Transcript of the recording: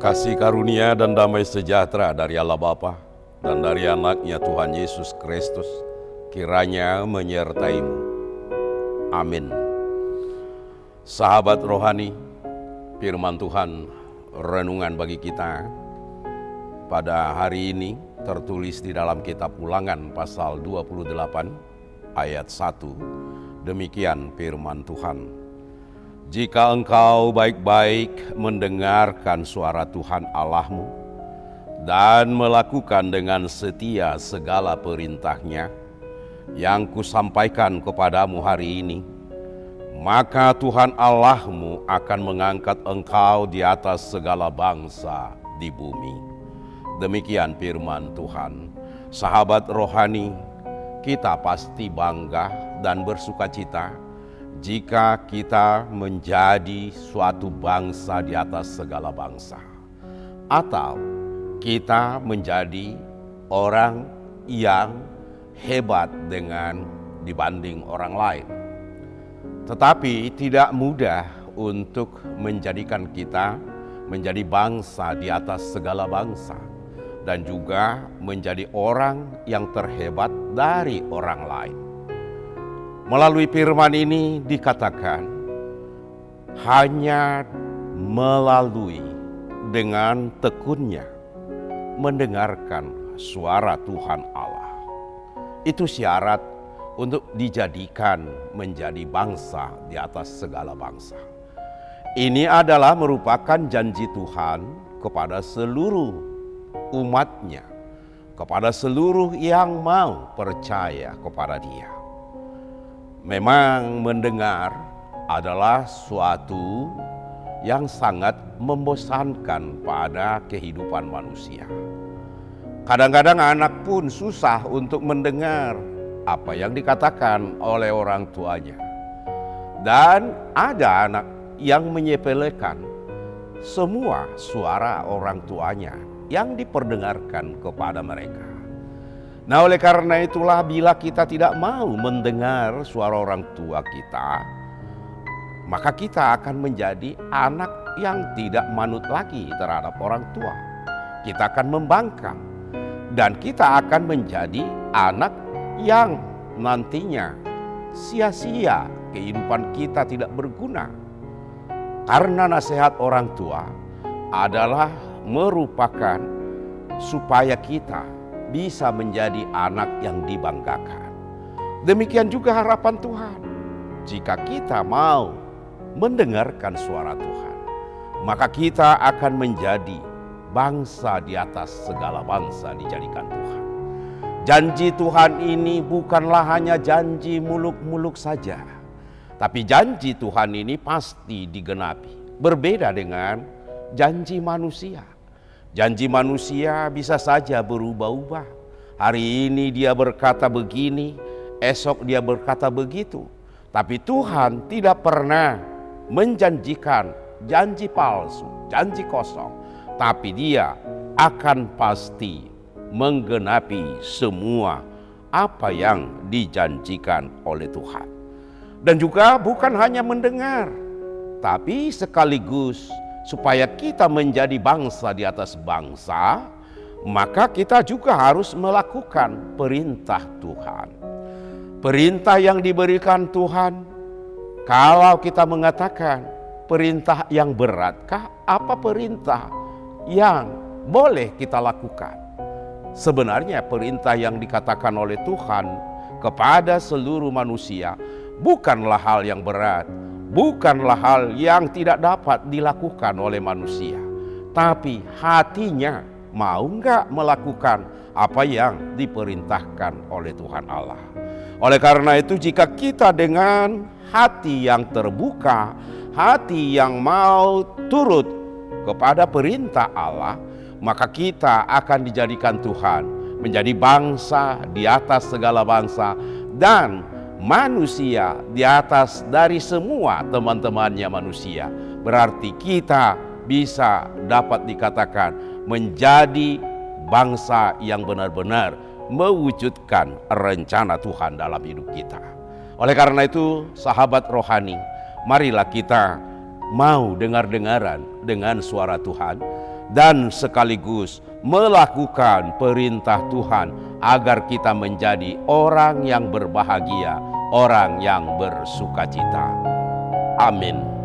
Kasih karunia dan damai sejahtera dari Allah Bapa dan dari anaknya Tuhan Yesus Kristus kiranya menyertaimu. Amin. Sahabat rohani, firman Tuhan renungan bagi kita pada hari ini tertulis di dalam kitab Ulangan pasal 28 ayat 1. Demikian firman Tuhan. Jika engkau baik-baik mendengarkan suara Tuhan Allahmu dan melakukan dengan setia segala perintahnya yang kusampaikan kepadamu hari ini, maka Tuhan Allahmu akan mengangkat engkau di atas segala bangsa di bumi. Demikian firman Tuhan. Sahabat rohani, kita pasti bangga dan bersukacita jika kita menjadi suatu bangsa di atas segala bangsa, atau kita menjadi orang yang hebat dengan dibanding orang lain. Tetapi tidak mudah untuk menjadikan kita menjadi bangsa di atas segala bangsa dan juga menjadi orang yang terhebat dari orang lain. Melalui firman ini dikatakan, hanya melalui dengan tekunnya mendengarkan suara Tuhan Allah. Itu syarat untuk dijadikan menjadi bangsa di atas segala bangsa. Ini adalah merupakan janji Tuhan kepada seluruh umatnya, kepada seluruh yang mau percaya kepada Dia. Memang mendengar adalah suatu yang sangat membosankan pada kehidupan manusia. Kadang-kadang anak pun susah untuk mendengar apa yang dikatakan oleh orang tuanya. Dan ada anak yang menyepelekan semua suara orang tuanya yang diperdengarkan kepada mereka. Nah, oleh karena itulah bila kita tidak mau mendengar suara orang tua kita, maka kita akan menjadi anak yang tidak manut lagi terhadap orang tua. Kita akan membangkang dan kita akan menjadi anak yang nantinya sia-sia, kehidupan kita tidak berguna. Karena nasihat orang tua adalah merupakan supaya kita bisa menjadi anak yang dibanggakan. Demikian juga harapan Tuhan. Jika kita mau mendengarkan suara Tuhan, maka kita akan menjadi bangsa di atas segala bangsa dijadikan Tuhan. Janji Tuhan ini bukanlah hanya janji muluk-muluk saja, tapi janji Tuhan ini pasti digenapi. Berbeda dengan janji manusia. Janji manusia bisa saja berubah-ubah. Hari ini dia berkata begini, esok dia berkata begitu. Tapi Tuhan tidak pernah menjanjikan janji palsu, janji kosong. Tapi Dia akan pasti menggenapi semua apa yang dijanjikan oleh Tuhan. Dan juga bukan hanya mendengar, tapi sekaligus supaya kita menjadi bangsa di atas bangsa, maka kita juga harus melakukan perintah Tuhan. Perintah yang diberikan Tuhan, kalau kita mengatakan perintah yang beratkah, apa perintah yang boleh kita lakukan? Sebenarnya perintah yang dikatakan oleh Tuhan kepada seluruh manusia bukanlah hal yang berat, bukanlah hal yang tidak dapat dilakukan oleh manusia. Tapi hatinya mau enggak melakukan apa yang diperintahkan oleh Tuhan Allah. Oleh karena itu jika kita dengan hati yang terbuka, hati yang mau turut kepada perintah Allah, maka kita akan dijadikan Tuhan menjadi bangsa di atas segala bangsa dan manusia di atas dari semua teman-temannya manusia. Berarti kita bisa dapat dikatakan menjadi bangsa yang benar-benar mewujudkan rencana Tuhan dalam hidup kita. Oleh karena itu, sahabat rohani, marilah kita mau dengar-dengaran dengan suara Tuhan dan sekaligus melakukan perintah Tuhan agar kita menjadi orang yang berbahagia, orang yang bersukacita. Amin.